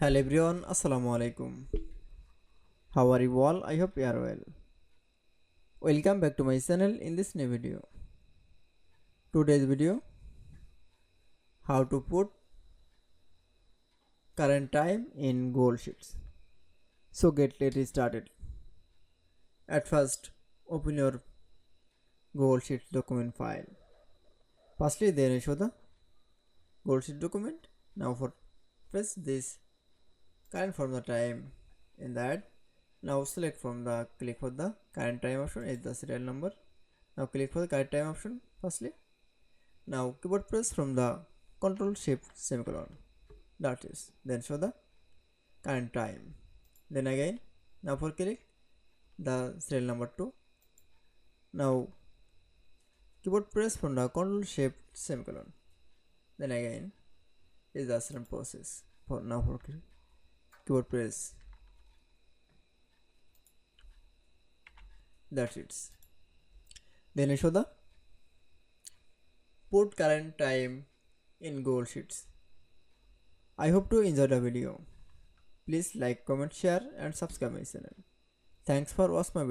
Hello everyone, Assalamu alaikum. How are you all? I hope you are well. Welcome back to my channel in this new video. Today's video, how to put current time in Google Sheets. So let's started. At first, open your Google Sheets document file. Firstly, then show the Google Sheet document. Now for press this current from the time in that. Now select from the click for the current time option is the serial number. Now click for the current time option firstly. Now keyboard press from the Control Shift semicolon. That is. Then show the current time. Then again. Now for click the serial number 2. Now keyboard press from the Control Shift semicolon. Then again is the same process. For now for click. Keyboard press. That's it. Then show the put current time in Google Sheets. I hope to enjoy the video. Please like, comment, share and subscribe my channel. Thanks for watching my video.